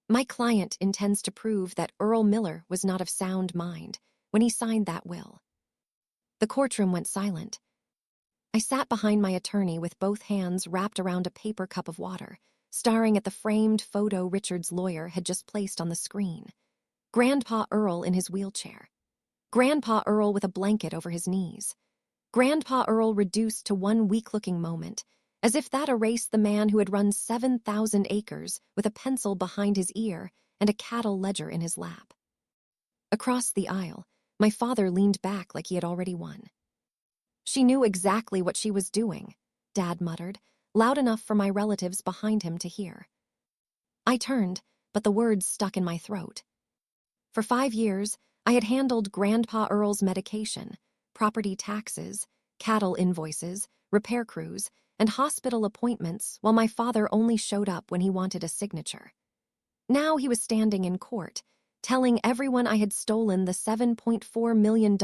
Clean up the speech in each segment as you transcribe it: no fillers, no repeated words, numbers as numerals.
My client intends to prove that Earl Miller was not of sound mind when he signed that will. The courtroom went silent. I sat behind my attorney with both hands wrapped around a paper cup of water, staring at the framed photo Richard's lawyer had just placed on the screen. Grandpa Earl in his wheelchair. Grandpa Earl with a blanket over his knees. Grandpa Earl reduced to one weak-looking moment, as if that erased the man who had run 7,000 acres with a pencil behind his ear and a cattle ledger in his lap. Across the aisle, my father leaned back like he had already won. "She knew exactly what she was doing," Dad muttered, loud enough for my relatives behind him to hear. I turned, but the words stuck in my throat. For 5 years, I had handled Grandpa Earl's medication, property taxes, cattle invoices, repair crews, and hospital appointments while my father only showed up when he wanted a signature. Now he was standing in court, telling everyone I had stolen the $7.4 million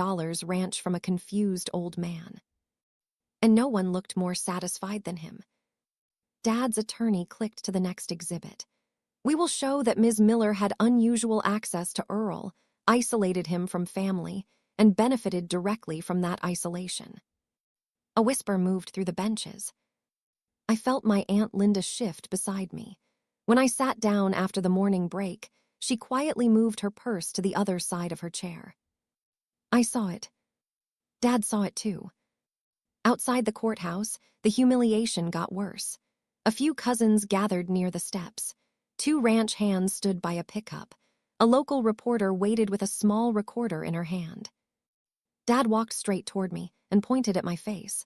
ranch from a confused old man. And no one looked more satisfied than him. Dad's attorney clicked to the next exhibit. "We will show that Ms. Miller had unusual access to Earl, isolated him from family, and benefited directly from that isolation." A whisper moved through the benches. I felt my Aunt Linda shift beside me. When I sat down after the morning break, she quietly moved her purse to the other side of her chair. I saw it. Dad saw it too. Outside the courthouse, the humiliation got worse. A few cousins gathered near the steps. 2 ranch hands stood by a pickup. A local reporter waited with a small recorder in her hand. Dad walked straight toward me and pointed at my face.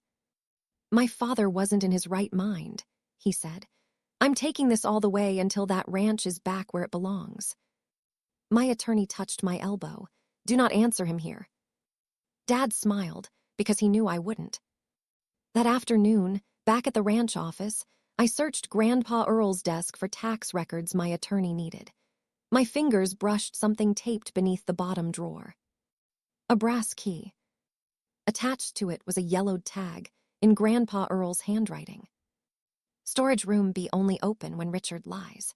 "My father wasn't in his right mind," he said. "I'm taking this all the way until that ranch is back where it belongs." My attorney touched my elbow. "Do not answer him here." Dad smiled, because he knew I wouldn't. That afternoon, back at the ranch office, I searched Grandpa Earl's desk for tax records my attorney needed. My fingers brushed something taped beneath the bottom drawer. A brass key. Attached to it was a yellowed tag in Grandpa Earl's handwriting. "Storage room B only open when Richard lies."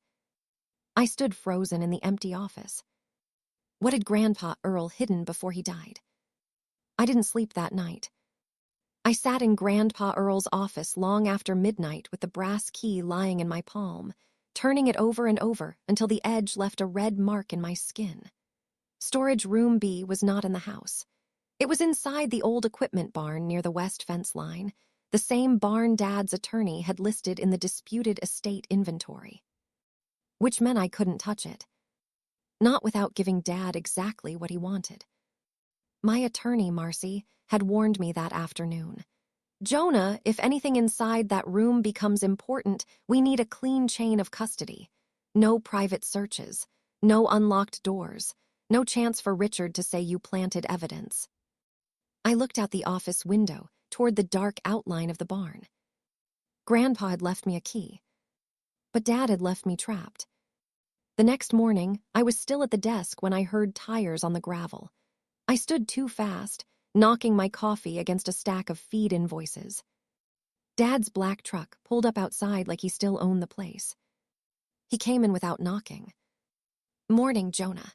I stood frozen in the empty office. What had Grandpa Earl hidden before he died? I didn't sleep that night. I sat in Grandpa Earl's office long after midnight with the brass key lying in my palm, turning it over and over until the edge left a red mark in my skin. Storage room B was not in the house. It was inside the old equipment barn near the west fence line, the same barn Dad's attorney had listed in the disputed estate inventory. Which meant I couldn't touch it. Not without giving Dad exactly what he wanted. My attorney, Marcy, had warned me that afternoon. "Joana, if anything inside that room becomes important, we need a clean chain of custody. No private searches, no unlocked doors, no chance for Richard to say you planted evidence." I looked out the office window toward the dark outline of the barn. Grandpa had left me a key, but Dad had left me trapped. The next morning, I was still at the desk when I heard tires on the gravel. I stood too fast, knocking my coffee against a stack of feed invoices. Dad's black truck pulled up outside like he still owned the place. He came in without knocking. "Morning, Joana."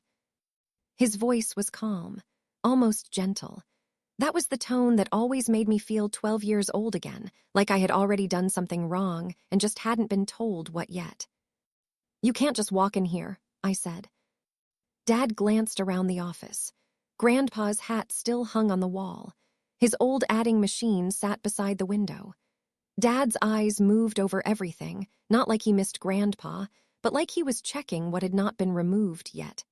His voice was calm, almost gentle. That was the tone that always made me feel 12 years old again, like I had already done something wrong and just hadn't been told what yet. "You can't just walk in here," I said. Dad glanced around the office. Grandpa's hat still hung on the wall. His old adding machine sat beside the window. Dad's eyes moved over everything, not like he missed Grandpa, but like he was checking what had not been removed yet.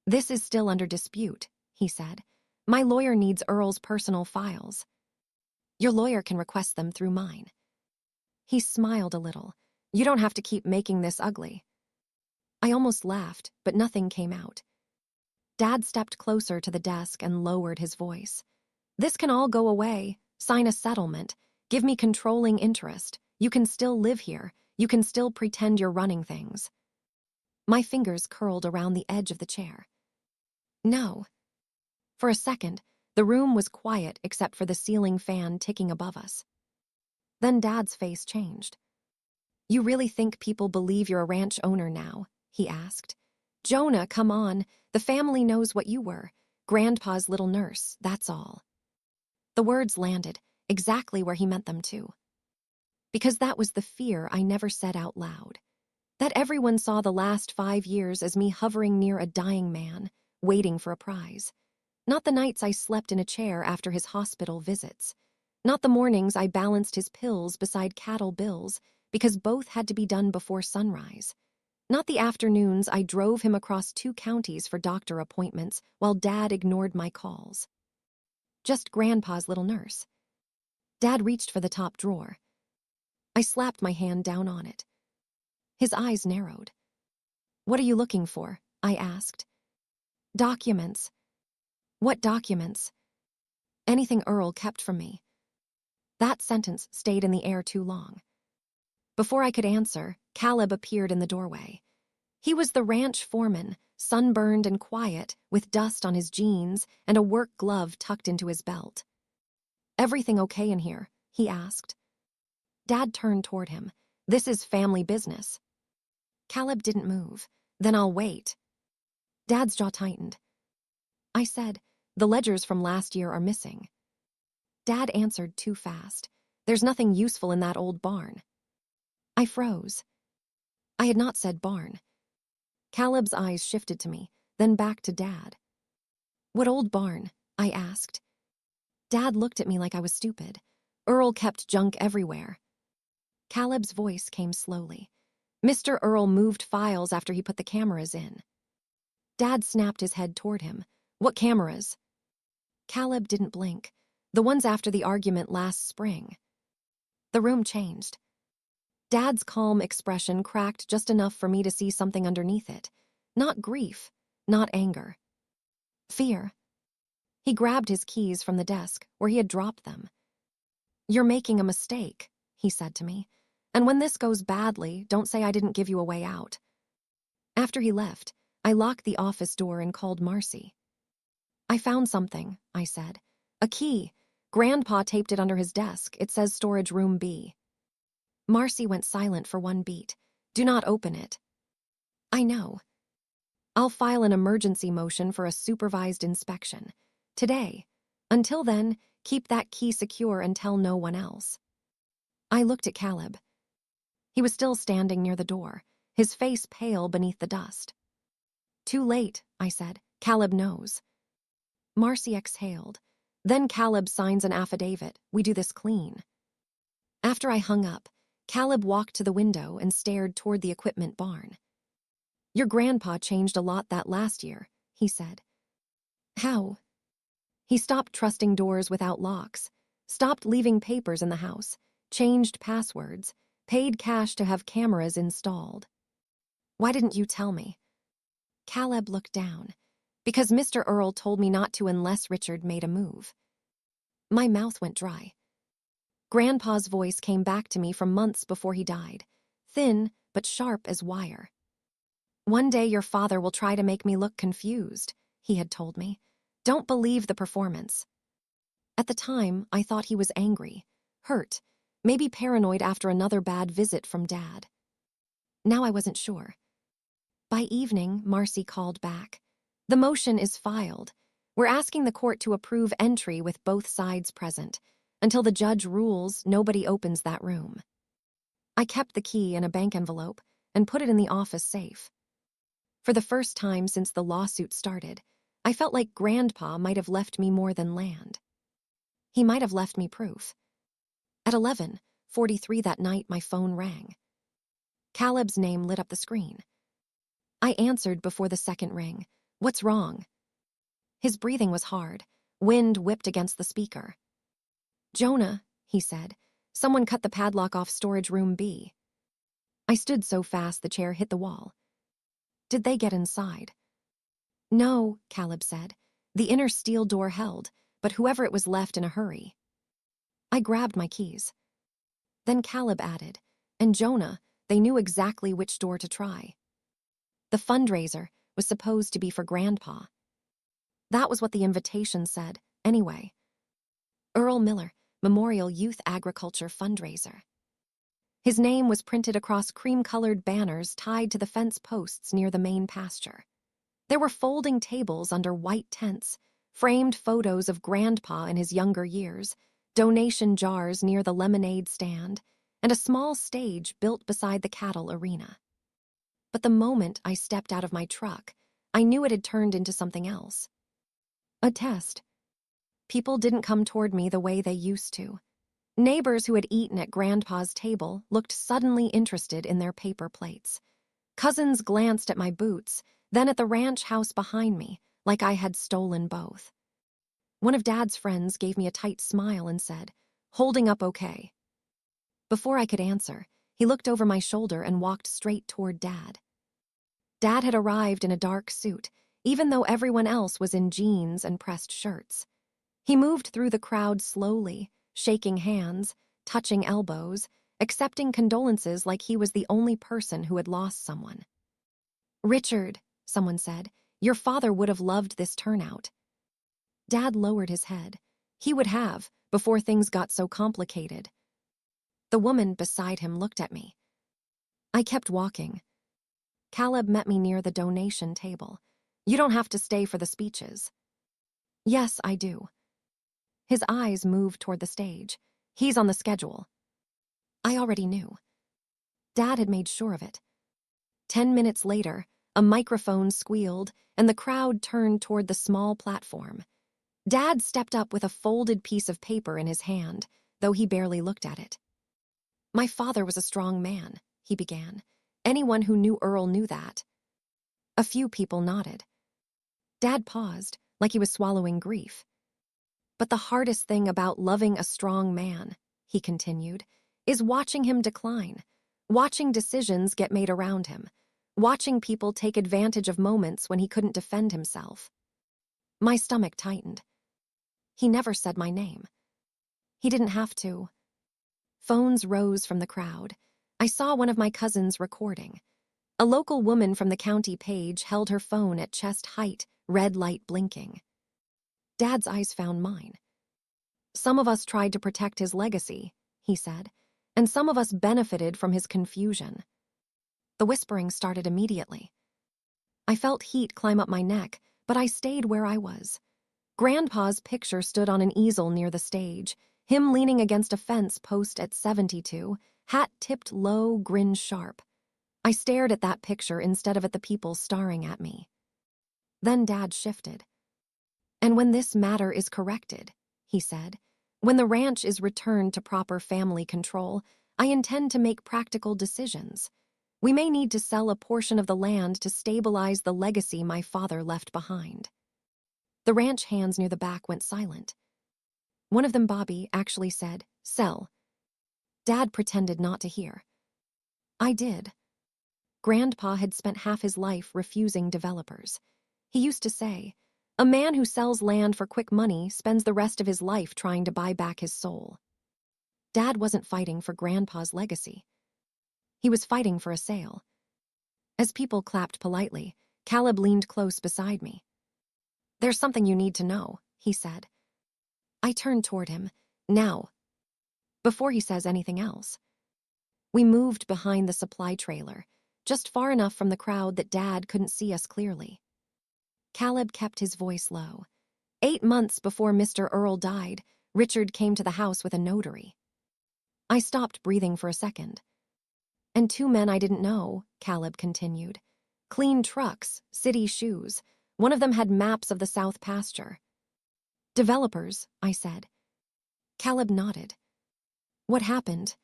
"This is still under dispute," he said. "My lawyer needs Earl's personal files." "Your lawyer can request them through mine." He smiled a little. "You don't have to keep making this ugly." I almost laughed, but nothing came out. Dad stepped closer to the desk and lowered his voice. "This can all go away. Sign a settlement. Give me controlling interest. You can still live here. You can still pretend you're running things." My fingers curled around the edge of the chair. "No." For a second, the room was quiet except for the ceiling fan ticking above us. Then Dad's face changed. "You really think people believe you're a ranch owner now?" he asked. Joana, come on. The family knows what you were. Grandpa's little nurse, that's all. The words landed exactly where he meant them to. Because that was the fear I never said out loud. That everyone saw the last 5 years as me hovering near a dying man, waiting for a prize. Not the nights I slept in a chair after his hospital visits. Not the mornings I balanced his pills beside cattle bills because both had to be done before sunrise. Not the afternoons I drove him across 2 counties for doctor appointments while Dad ignored my calls. Just Grandpa's little nurse. Dad reached for the top drawer. I slapped my hand down on it. His eyes narrowed. What are you looking for? I asked. Documents. What documents? Anything Earl kept from me. That sentence stayed in the air too long. Before I could answer, Caleb appeared in the doorway. He was the ranch foreman, sunburned and quiet, with dust on his jeans and a work glove tucked into his belt. Everything okay in here? He asked. Dad turned toward him. This is family business. Caleb didn't move. Then I'll wait. Dad's jaw tightened. I said, the ledgers from last year are missing. Dad answered too fast. There's nothing useful in that old barn. I froze. I had not said barn. Caleb's eyes shifted to me, then back to Dad. What old barn? I asked. Dad looked at me like I was stupid. Earl kept junk everywhere. Caleb's voice came slowly. Mr. Earl moved files after he put the cameras in. Dad snapped his head toward him. What cameras? Caleb didn't blink. The ones after the argument last spring. The room changed. Dad's calm expression cracked just enough for me to see something underneath it. Not grief, not anger. Fear. He grabbed his keys from the desk where he had dropped them. You're making a mistake, he said to me. And when this goes badly, don't say I didn't give you a way out. After he left, I locked the office door and called Marcy. I found something, I said. A key. Grandpa taped it under his desk. It says storage room B. Marcy went silent for 1 beat. Do not open it. I know. I'll file an emergency motion for a supervised inspection. Today. Until then, keep that key secure and tell no one else. I looked at Caleb. He was still standing near the door, his face pale beneath the dust. Too late, I said. Caleb knows. Marcy exhaled. Then Caleb signs an affidavit. We do this clean. After I hung up, Caleb walked to the window and stared toward the equipment barn. Your grandpa changed a lot that last year, he said. How? He stopped trusting doors without locks, stopped leaving papers in the house, changed passwords, paid cash to have cameras installed. Why didn't you tell me? Caleb looked down. Because Mr. Earl told me not to unless Richard made a move. My mouth went dry. Grandpa's voice came back to me from months before he died, thin but sharp as wire. One day your father will try to make me look confused, he had told me. Don't believe the performance. At the time, I thought he was angry, hurt, maybe paranoid after another bad visit from Dad. Now I wasn't sure. By evening, Marcy called back. The motion is filed. We're asking the court to approve entry with both sides present. Until the judge rules, nobody opens that room. I kept the key in a bank envelope and put it in the office safe. For the first time since the lawsuit started, I felt like Grandpa might have left me more than land. He might have left me proof. At 11:43 that night, my phone rang. Caleb's name lit up the screen. I answered before the second ring. What's wrong? His breathing was hard. Wind whipped against the speaker. Joana, he said, someone cut the padlock off storage room B. I stood so fast the chair hit the wall. Did they get inside? No, Caleb said. The inner steel door held, but whoever it was left in a hurry. I grabbed my keys. Then Caleb added, and Joana, they knew exactly which door to try. The fundraiser was supposed to be for Grandpa. That was what the invitation said, anyway. Earl Miller, Memorial Youth Agriculture Fundraiser. His name was printed across cream-colored banners tied to the fence posts near the main pasture. There were folding tables under white tents, framed photos of Grandpa in his younger years, donation jars near the lemonade stand, and a small stage built beside the cattle arena. But the moment I stepped out of my truck, I knew it had turned into something else. A test. People didn't come toward me the way they used to. Neighbors who had eaten at Grandpa's table looked suddenly interested in their paper plates. Cousins glanced at my boots, then at the ranch house behind me, like I had stolen both. One of Dad's friends gave me a tight smile and said, "Holding up okay." Before I could answer, he looked over my shoulder and walked straight toward Dad. Dad had arrived in a dark suit, even though everyone else was in jeans and pressed shirts. He moved through the crowd slowly, shaking hands, touching elbows, accepting condolences like he was the only person who had lost someone. "Richard," someone said, "your father would have loved this turnout." Dad lowered his head. He would have, before things got so complicated. The woman beside him looked at me. I kept walking. Caleb met me near the donation table. "You don't have to stay for the speeches." "Yes, I do." His eyes moved toward the stage. "He's on the schedule." I already knew. Dad had made sure of it. 10 minutes later, a microphone squealed, and the crowd turned toward the small platform. Dad stepped up with a folded piece of paper in his hand, though he barely looked at it. "My father was a strong man," he began. "Anyone who knew Earl knew that." A few people nodded. Dad paused, like he was swallowing grief. "But the hardest thing about loving a strong man," he continued, "is watching him decline, watching decisions get made around him, watching people take advantage of moments when he couldn't defend himself." My stomach tightened. He never said my name. He didn't have to. Phones rose from the crowd. I saw one of my cousins recording. A local woman from the county page held her phone at chest height, red light blinking. Dad's eyes found mine. "Some of us tried to protect his legacy," he said, "and some of us benefited from his confusion." The whispering started immediately. I felt heat climb up my neck, but I stayed where I was. Grandpa's picture stood on an easel near the stage, him leaning against a fence post at 72, hat tipped low, grin sharp. I stared at that picture instead of at the people staring at me. Then Dad shifted. "And when this matter is corrected," he said, "when the ranch is returned to proper family control, I intend to make practical decisions. We may need to sell a portion of the land to stabilize the legacy my father left behind." The ranch hands near the back went silent. One of them, Bobby, actually said, "Sell." Dad pretended not to hear. I did. Grandpa had spent half his life refusing developers. He used to say, "A man who sells land for quick money spends the rest of his life trying to buy back his soul." Dad wasn't fighting for Grandpa's legacy. He was fighting for a sale. As people clapped politely, Caleb leaned close beside me. "There's something you need to know," he said. I turned toward him, "Now," before he says anything else. We moved behind the supply trailer, just far enough from the crowd that Dad couldn't see us clearly. Caleb kept his voice low. 8 months before Mr. Earl died, Richard came to the house with a notary. I stopped breathing for a second. "And 2 men I didn't know," Caleb continued. "Clean trucks, city shoes. One of them had maps of the South pasture." "Developers," I said. Caleb nodded. "What happened?"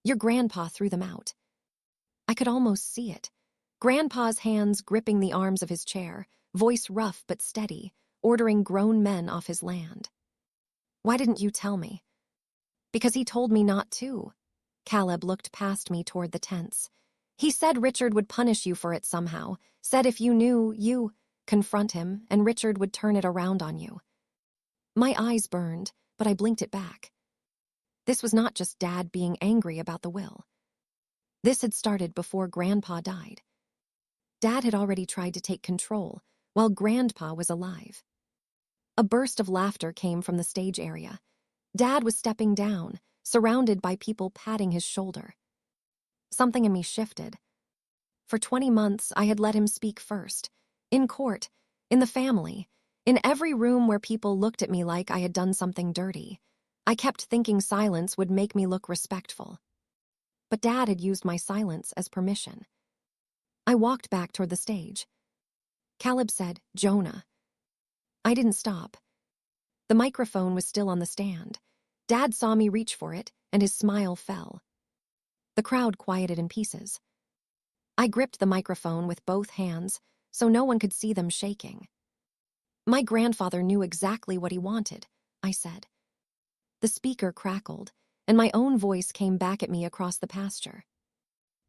"Your grandpa threw them out." I could almost see it. Grandpa's hands gripping the arms of his chair, voice rough but steady, ordering grown men off his land. "Why didn't you tell me?" "Because he told me not to." Caleb looked past me toward the tents. "He said Richard would punish you for it somehow, said if you knew, you confront him, and Richard would turn it around on you." My eyes burned, but I blinked it back. This was not just Dad being angry about the will. This had started before Grandpa died. Dad had already tried to take control while Grandpa was alive. A burst of laughter came from the stage area. Dad was stepping down, surrounded by people patting his shoulder. Something in me shifted. For 20 months, I had let him speak first. In court, in the family, in every room where people looked at me like I had done something dirty. I kept thinking silence would make me look respectful. But Dad had used my silence as permission. I walked back toward the stage. Caleb said, "Joana." I didn't stop. The microphone was still on the stand. Dad saw me reach for it, and his smile fell. The crowd quieted in pieces. I gripped the microphone with both hands so no one could see them shaking. "My grandfather knew exactly what he wanted," I said. The speaker crackled, and my own voice came back at me across the pasture.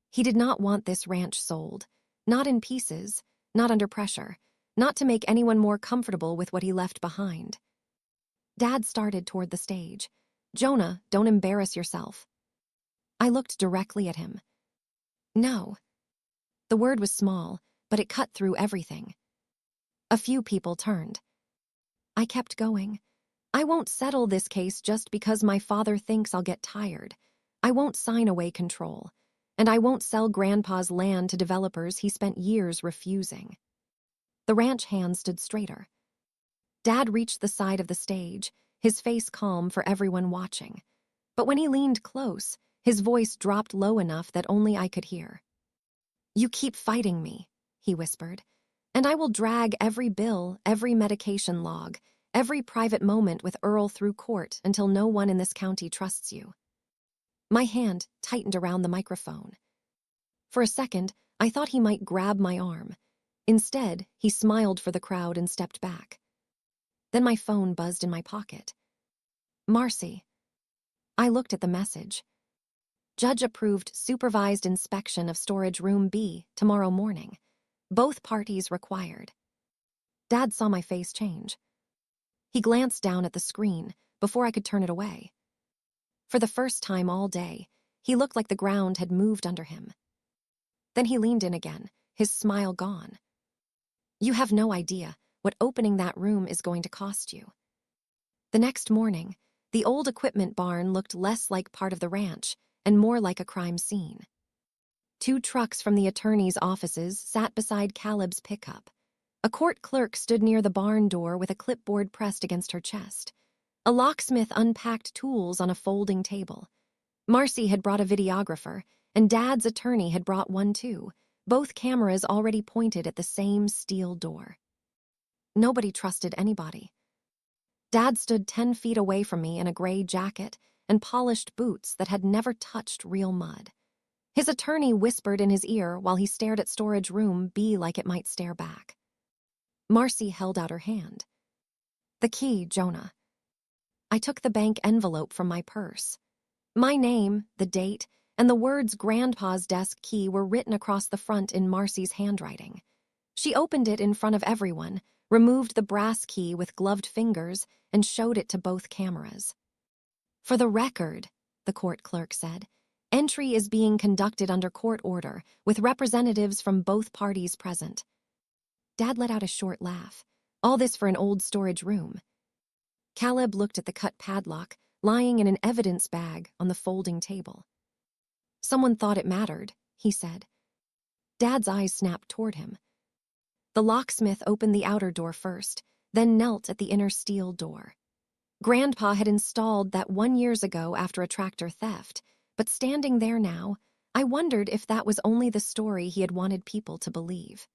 He did not want this ranch sold, not in pieces, not under pressure, not to make anyone more comfortable with what he left behind. Dad started toward the stage. "Joana, don't embarrass yourself." I looked directly at him. "No." The word was small, but it cut through everything. A few people turned. I kept going. "I won't settle this case just because my father thinks I'll get tired. I won't sign away control. And I won't sell Grandpa's land to developers he spent years refusing." The ranch hand stood straighter. Dad reached the side of the stage, his face calm for everyone watching. But when he leaned close, his voice dropped low enough that only I could hear. "You keep fighting me," he whispered, "and I will drag every bill, every medication log, every private moment with Earl through court until no one in this county trusts you." My hand tightened around the microphone. For a second, I thought he might grab my arm. Instead, he smiled for the crowd and stepped back. Then my phone buzzed in my pocket. "Marcy." I looked at the message. "Judge approved supervised inspection of storage room B tomorrow morning. Both parties required." Dad saw my face change. He glanced down at the screen before I could turn it away. For the first time all day, he looked like the ground had moved under him. Then he leaned in again, his smile gone. "You have no idea what opening that room is going to cost you." The next morning, the old equipment barn looked less like part of the ranch and more like a crime scene. 2 trucks from the attorney's offices sat beside Caleb's pickup. A court clerk stood near the barn door with a clipboard pressed against her chest. A locksmith unpacked tools on a folding table. Marcy had brought a videographer, and Dad's attorney had brought one too, both cameras already pointed at the same steel door. Nobody trusted anybody. Dad stood 10 feet away from me in a gray jacket and polished boots that had never touched real mud. His attorney whispered in his ear while he stared at storage room B like it might stare back. Marcy held out her hand. "The key, Joana." I took the bank envelope from my purse. My name, the date, and the words Grandpa's desk key were written across the front in Marcy's handwriting. She opened it in front of everyone, removed the brass key with gloved fingers, and showed it to both cameras. "For the record," the court clerk said, "entry is being conducted under court order, with representatives from both parties present." Dad let out a short laugh. "All this for an old storage room." Caleb looked at the cut padlock lying in an evidence bag on the folding table. "Someone thought it mattered," he said. Dad's eyes snapped toward him. The locksmith opened the outer door first, then knelt at the inner steel door. Grandpa had installed that 1 year ago after a tractor theft, but standing there now, I wondered if that was only the story he had wanted people to believe.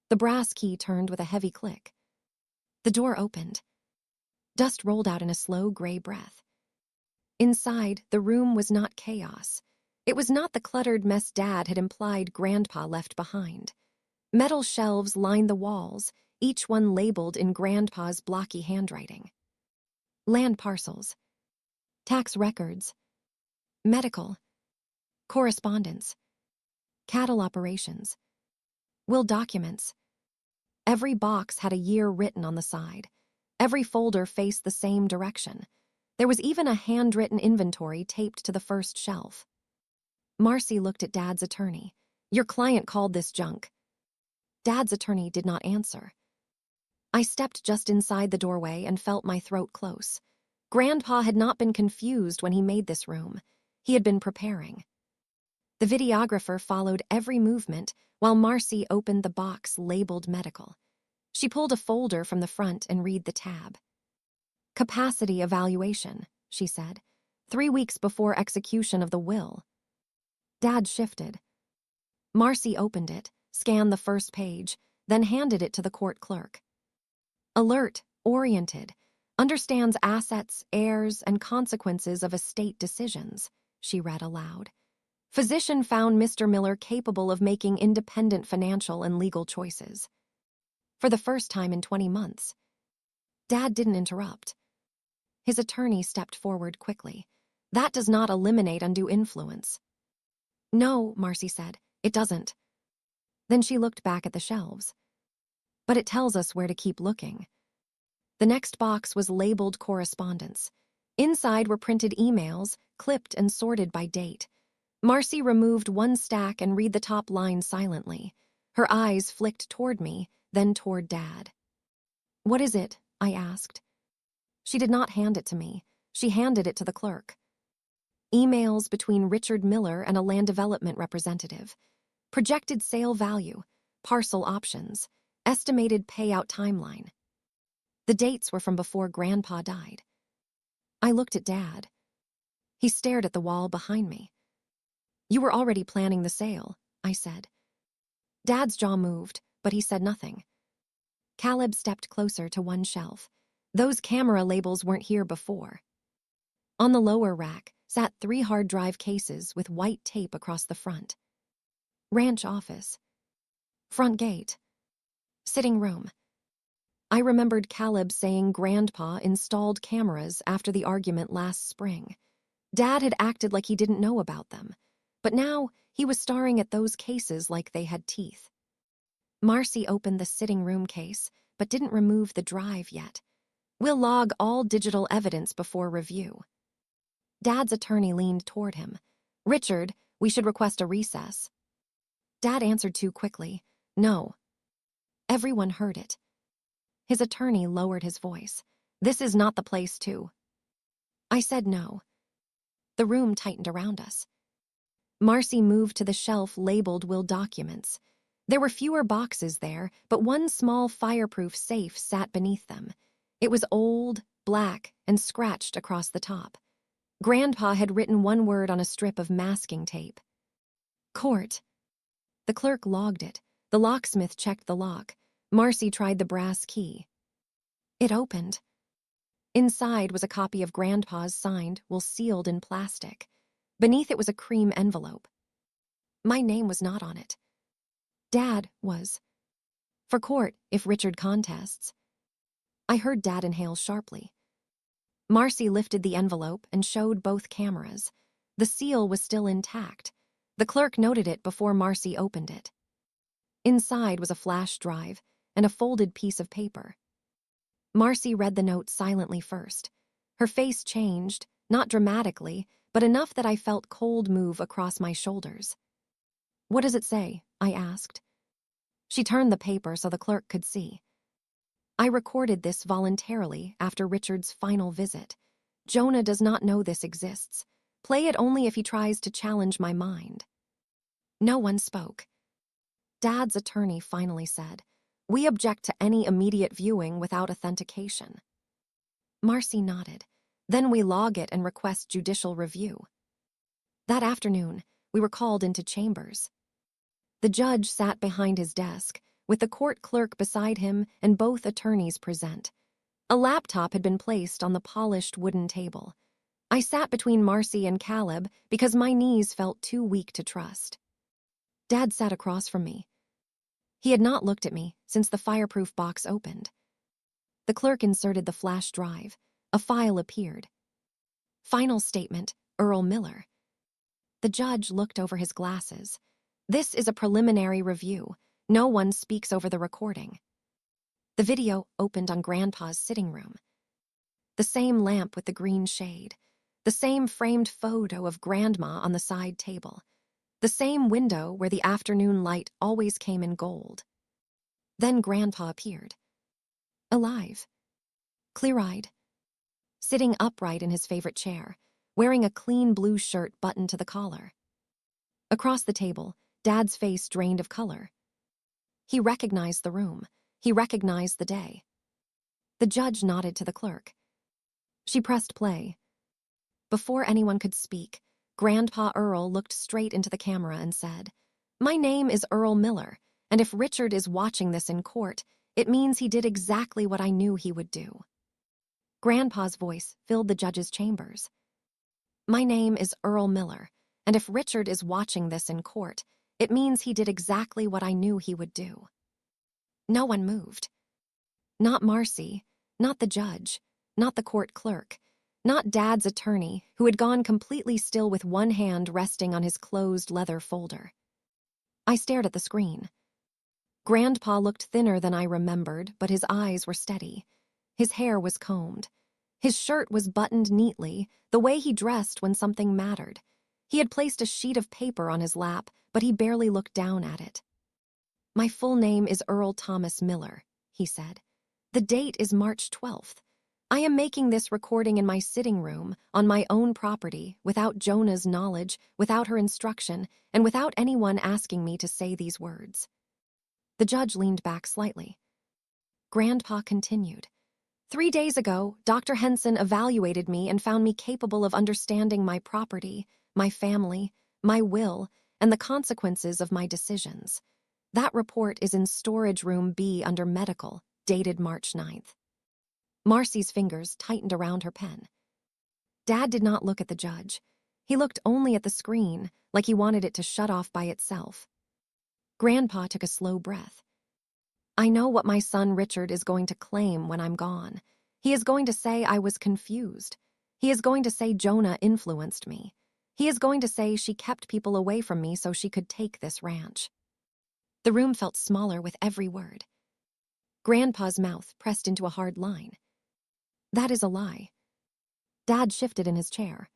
The brass key turned with a heavy click. The door opened. Dust rolled out in a slow gray breath. Inside, the room was not chaos. It was not the cluttered mess Dad had implied Grandpa left behind. Metal shelves lined the walls, each one labeled in Grandpa's blocky handwriting. Land parcels, tax records, medical, correspondence, cattle operations, will documents. Every box had a year written on the side. Every folder faced the same direction. There was even a handwritten inventory taped to the first shelf. Marcy looked at Dad's attorney. "Your client called this junk." Dad's attorney did not answer. I stepped just inside the doorway and felt my throat close. Grandpa had not been confused when he made this room. He had been preparing. The videographer followed every movement while Marcy opened the box labeled medical. She pulled a folder from the front and read the tab. Capacity evaluation, she said, 3 weeks before execution of the will. Dad shifted. Marcy opened it, scanned the first page, then handed it to the court clerk. Alert, oriented, understands assets, heirs, and consequences of estate decisions, she read aloud. Physician found Mr. Miller capable of making independent financial and legal choices. For the first time in 20 months. Dad didn't interrupt. His attorney stepped forward quickly. That does not eliminate undue influence. No, Marcy said, it doesn't. Then she looked back at the shelves. But it tells us where to keep looking. The next box was labeled correspondence. Inside were printed emails, clipped and sorted by date. Marcy removed one stack and read the top line silently. Her eyes flicked toward me, then toward Dad. What is it? I asked. She did not hand it to me. She handed it to the clerk. Emails between Richard Miller and a land development representative. Projected sale value, parcel options, estimated payout timeline. The dates were from before Grandpa died. I looked at Dad. He stared at the wall behind me. You were already planning the sale, I said. Dad's jaw moved, but he said nothing. Caleb stepped closer to one shelf. Those camera labels weren't here before. On the lower rack sat 3 hard drive cases with white tape across the front. Ranch office. Front gate. Sitting room. I remembered Caleb saying Grandpa installed cameras after the argument last spring. Dad had acted like he didn't know about them, but now he was staring at those cases like they had teeth. Marcy opened the sitting room case, but didn't remove the drive yet. We'll log all digital evidence before review. Dad's attorney leaned toward him. Richard, we should request a recess. Dad answered too quickly. No. Everyone heard it. His attorney lowered his voice. This is not the place to. I said no. The room tightened around us. Marcy moved to the shelf labeled will documents. There were fewer boxes there, but one small fireproof safe sat beneath them. It was old, black, and scratched across the top. Grandpa had written one word on a strip of masking tape. Court. The clerk logged it. The locksmith checked the lock. Marcy tried the brass key. It opened. Inside was a copy of Grandpa's signed will sealed in plastic. Beneath it was a cream envelope. My name was not on it. Dad was. For court, if Richard contests. I heard Dad inhale sharply. Marcy lifted the envelope and showed both cameras. The seal was still intact. The clerk noted it before Marcy opened it. Inside was a flash drive and a folded piece of paper. Marcy read the note silently first. Her face changed, not dramatically, but enough that I felt cold move across my shoulders. What does it say? I asked. She turned the paper so the clerk could see. I recorded this voluntarily after Richard's final visit. Joana does not know this exists. Play it only if he tries to challenge my mind. No one spoke. Dad's attorney finally said, "We object to any immediate viewing without authentication." Marcy nodded. Then we log it and request judicial review. That afternoon, we were called into chambers. The judge sat behind his desk, with the court clerk beside him and both attorneys present. A laptop had been placed on the polished wooden table. I sat between Marcy and Caleb because my knees felt too weak to trust. Dad sat across from me. He had not looked at me since the fireproof box opened. The clerk inserted the flash drive. A file appeared. Final statement, Earl Miller. The judge looked over his glasses. This is a preliminary review. No one speaks over the recording. The video opened on Grandpa's sitting room. The same lamp with the green shade. The same framed photo of Grandma on the side table. The same window where the afternoon light always came in gold. Then Grandpa appeared. Alive. Clear-eyed. Sitting upright in his favorite chair, wearing a clean blue shirt buttoned to the collar. Across the table, Dad's face drained of color. He recognized the room. He recognized the day. The judge nodded to the clerk. She pressed play. Before anyone could speak, Grandpa Earl looked straight into the camera and said, "My name is Earl Miller, and if Richard is watching this in court, it means he did exactly what I knew he would do." Grandpa's voice filled the judge's chambers. "My name is Earl Miller, and if Richard is watching this in court, it means he did exactly what I knew he would do." No one moved. Not Marcy, not the judge, not the court clerk, not Dad's attorney, who had gone completely still with one hand resting on his closed leather folder. I stared at the screen. Grandpa looked thinner than I remembered, but his eyes were steady. His hair was combed. His shirt was buttoned neatly, the way he dressed when something mattered. He had placed a sheet of paper on his lap, but he barely looked down at it. "My full name is Earl Thomas Miller," he said. "The date is March 12th. I am making this recording in my sitting room, on my own property, without Joana's knowledge, without her instruction, and without anyone asking me to say these words." The judge leaned back slightly. Grandpa continued. "3 days ago, Dr. Henson evaluated me and found me capable of understanding my property, my family, my will, and the consequences of my decisions. That report is in storage room B under medical, dated March 9th. Marcy's fingers tightened around her pen. Dad did not look at the judge. He looked only at the screen, like he wanted it to shut off by itself. Grandpa took a slow breath. "I know what my son Richard is going to claim when I'm gone. He is going to say I was confused. He is going to say Joana influenced me. He is going to say she kept people away from me so she could take this ranch." The room felt smaller with every word. Grandpa's mouth pressed into a hard line. "That is a lie." Dad shifted in his chair.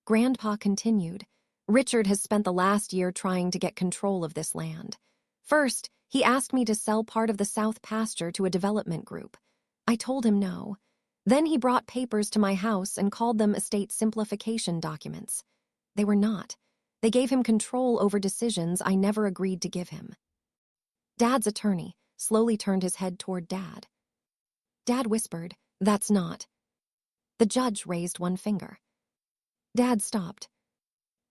Grandpa continued. "Richard has spent the last year trying to get control of this land. First, he asked me to sell part of the South Pasture to a development group. I told him no. Then he brought papers to my house and called them estate simplification documents. They were not. They gave him control over decisions I never agreed to give him." Dad's attorney slowly turned his head toward Dad. Dad whispered, "That's not." The judge raised one finger. Dad stopped.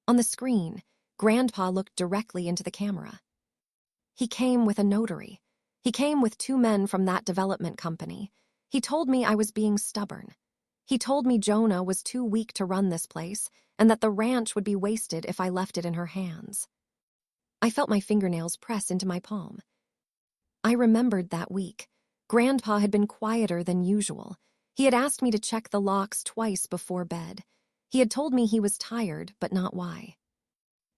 On the screen, Grandpa looked directly into the camera. "He came with a notary. He came with 2 men from that development company. He told me I was being stubborn. He told me Joana was too weak to run this place and that the ranch would be wasted if I left it in her hands." I felt my fingernails press into my palm. I remembered that week. Grandpa had been quieter than usual. He had asked me to check the locks twice before bed. He had told me he was tired, but not why.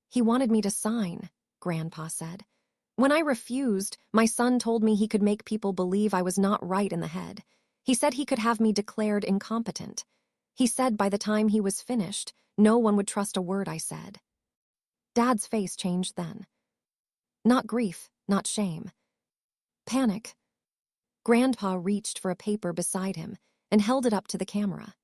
"He wanted me to sign," Grandpa said. "When I refused, my son told me he could make people believe I was not right in the head. He said he could have me declared incompetent. He said by the time he was finished, no one would trust a word I said." Dad's face changed then. Not grief, not shame. Panic. Grandpa reached for a paper beside him and held it up to the camera.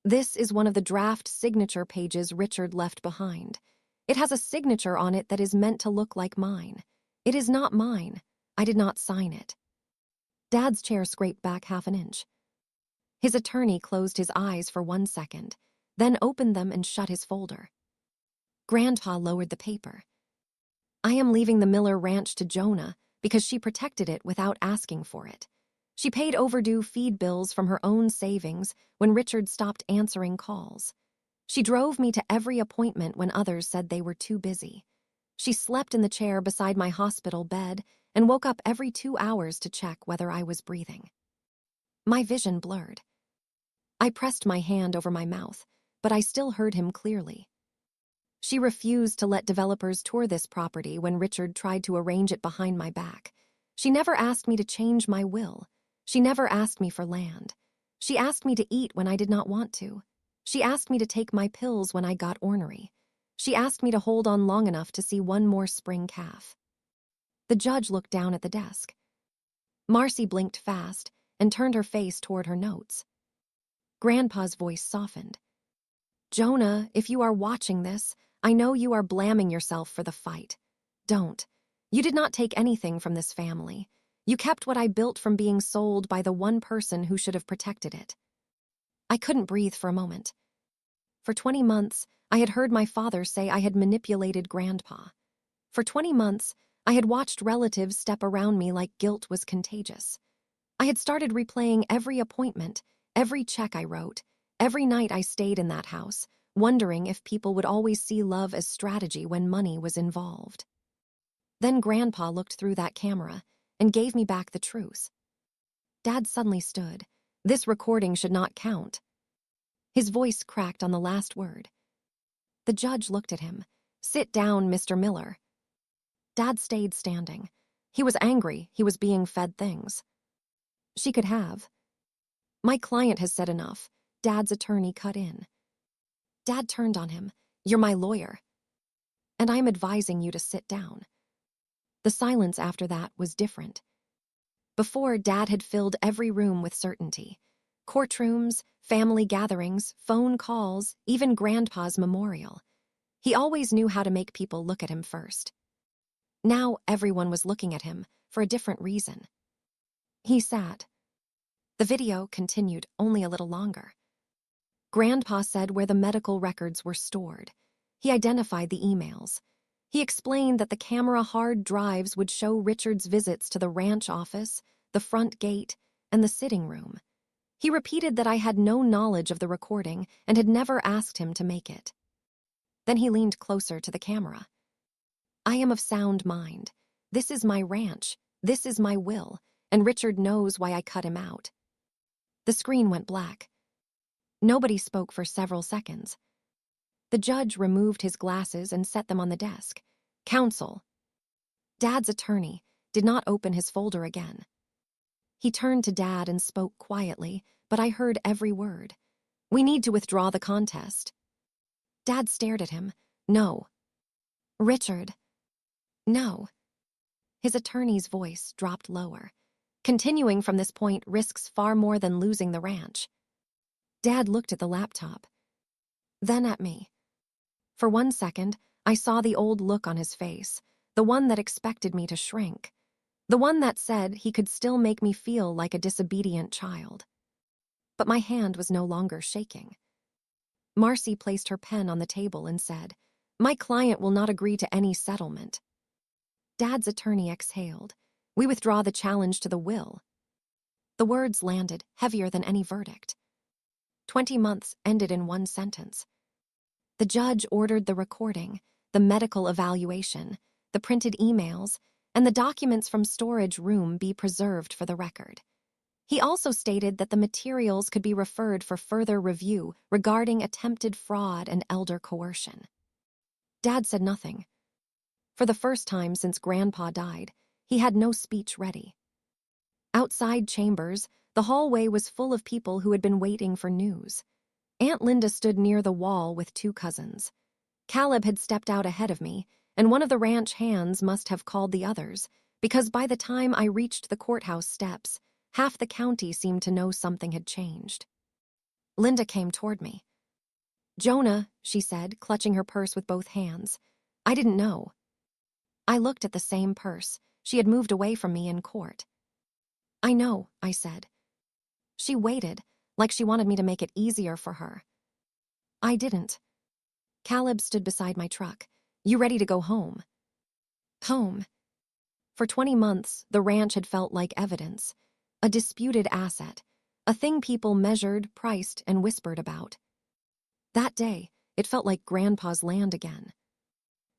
"This is one of the draft signature pages Richard left behind. It has a signature on it that is meant to look like mine. It is not mine. I did not sign it." Dad's chair scraped back half an inch. His attorney closed his eyes for 1 second, then opened them and shut his folder. Grandpa lowered the paper. "I am leaving the Miller Ranch to Joana because she protected it without asking for it. She paid overdue feed bills from her own savings when Richard stopped answering calls. She drove me to every appointment when others said they were too busy. She slept in the chair beside my hospital bed and woke up every 2 hours to check whether I was breathing." My vision blurred. I pressed my hand over my mouth, but I still heard him clearly. "She refused to let developers tour this property when Richard tried to arrange it behind my back. She never asked me to change my will. She never asked me for land. She asked me to eat when I did not want to. She asked me to take my pills when I got ornery. She asked me to hold on long enough to see one more spring calf." The judge looked down at the desk. Marcy blinked fast and turned her face toward her notes. Grandpa's voice softened. "Joana, if you are watching this, I know you are blaming yourself for the fight. Don't. You did not take anything from this family. You kept what I built from being sold by the one person who should have protected it." I couldn't breathe for a moment. For 20 months, I had heard my father say I had manipulated Grandpa. For 20 months, I had watched relatives step around me like guilt was contagious. I had started replaying every appointment, every check I wrote, every night I stayed in that house, wondering if people would always see love as strategy when money was involved. Then Grandpa looked through that camera and gave me back the truth. Dad suddenly stood. This recording should not count. His voice cracked on the last word. The judge looked at him. "Sit down, Mr. Miller." Dad stayed standing. He was angry he was being fed things. She could have. "My client has said enough." Dad's attorney cut in. Dad turned on him. "You're my lawyer, and I'm advising you to sit down." The silence after that was different. Before, Dad had filled every room with certainty. Courtrooms, family gatherings, phone calls, even Grandpa's memorial. He always knew how to make people look at him first. Now everyone was looking at him for a different reason. He sat. The video continued only a little longer. Grandpa said where the medical records were stored. He identified the emails. He explained that the camera hard drives would show Richard's visits to the ranch office, the front gate, and the sitting room. He repeated that I had no knowledge of the recording and had never asked him to make it. Then he leaned closer to the camera. "I am of sound mind. This is my ranch. This is my will, and Richard knows why I cut him out." The screen went black. Nobody spoke for several seconds. The judge removed his glasses and set them on the desk. "Counsel." Dad's attorney did not open his folder again. He turned to Dad and spoke quietly, but I heard every word. "We need to withdraw the contest." Dad stared at him. "No." "Richard." "No." His attorney's voice dropped lower. "Continuing from this point risks far more than losing the ranch." Dad looked at the laptop, then at me. For 1 second, I saw the old look on his face, the one that expected me to shrink, the one that said he could still make me feel like a disobedient child. But my hand was no longer shaking. Marcy placed her pen on the table and said, "My client will not agree to any settlement." Dad's attorney exhaled. "We withdraw the challenge to the will." The words landed heavier than any verdict. 20 months ended in one sentence. The judge ordered the recording, the medical evaluation, the printed emails, and the documents from storage room be preserved for the record. He also stated that the materials could be referred for further review regarding attempted fraud and elder coercion. Dad said nothing. For the first time since Grandpa died, he had no speech ready. Outside chambers, the hallway was full of people who had been waiting for news. Aunt Linda stood near the wall with 2 cousins. Caleb had stepped out ahead of me, and one of the ranch hands must have called the others, because by the time I reached the courthouse steps, half the county seemed to know something had changed. Linda came toward me. "Joana," she said, clutching her purse with both hands. "I didn't know." I looked at the same purse. She had moved away from me in court. "I know," I said. She waited, like she wanted me to make it easier for her. I didn't. Caleb stood beside my truck. "You ready to go home?" Home. For 20 months, the ranch had felt like evidence, a disputed asset, a thing people measured, priced, and whispered about. That day, it felt like Grandpa's land again.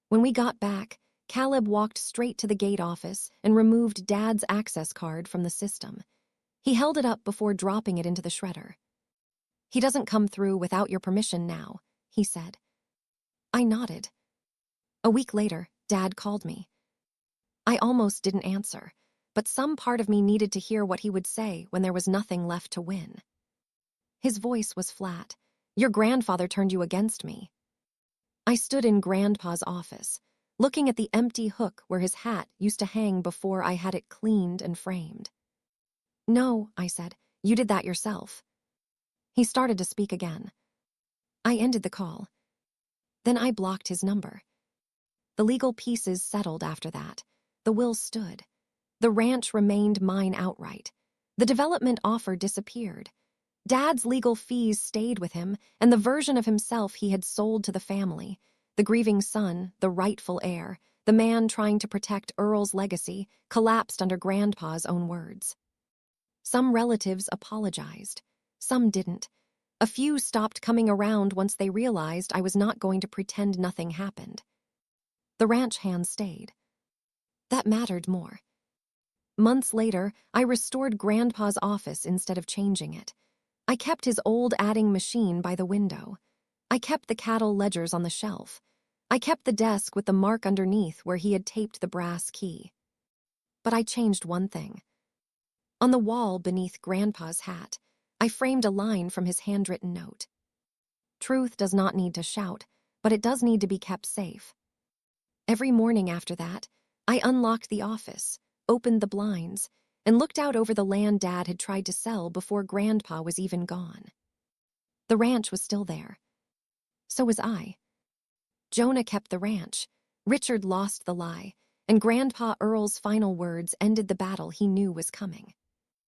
When we got back, Caleb walked straight to the gate office and removed Dad's access card from the system. He held it up before dropping it into the shredder. "He doesn't come through without your permission now," he said. I nodded. A week later, Dad called me. I almost didn't answer, but some part of me needed to hear what he would say when there was nothing left to win. His voice was flat. "Your grandfather turned you against me." I stood in Grandpa's office, looking at the empty hook where his hat used to hang before I had it cleaned and framed. "No," I said, "you did that yourself." He started to speak again. I ended the call. Then I blocked his number. The legal pieces settled after that. The will stood. The ranch remained mine outright. The development offer disappeared. Dad's legal fees stayed with him, and the version of himself he had sold to the family, the grieving son, the rightful heir, the man trying to protect Earl's legacy, collapsed under Grandpa's own words. Some relatives apologized. Some didn't. A few stopped coming around once they realized I was not going to pretend nothing happened. The ranch hand stayed. That mattered more. Months later, I restored Grandpa's office instead of changing it. I kept his old adding machine by the window. I kept the cattle ledgers on the shelf. I kept the desk with the mark underneath where he had taped the brass key. But I changed one thing. On the wall beneath Grandpa's hat, I framed a line from his handwritten note. Truth does not need to shout, but it does need to be kept safe. Every morning after that, I unlocked the office, opened the blinds, and looked out over the land Dad had tried to sell before Grandpa was even gone. The ranch was still there. So was I. Joana kept the ranch, Richard lost the lie, and Grandpa Earl's final words ended the battle he knew was coming.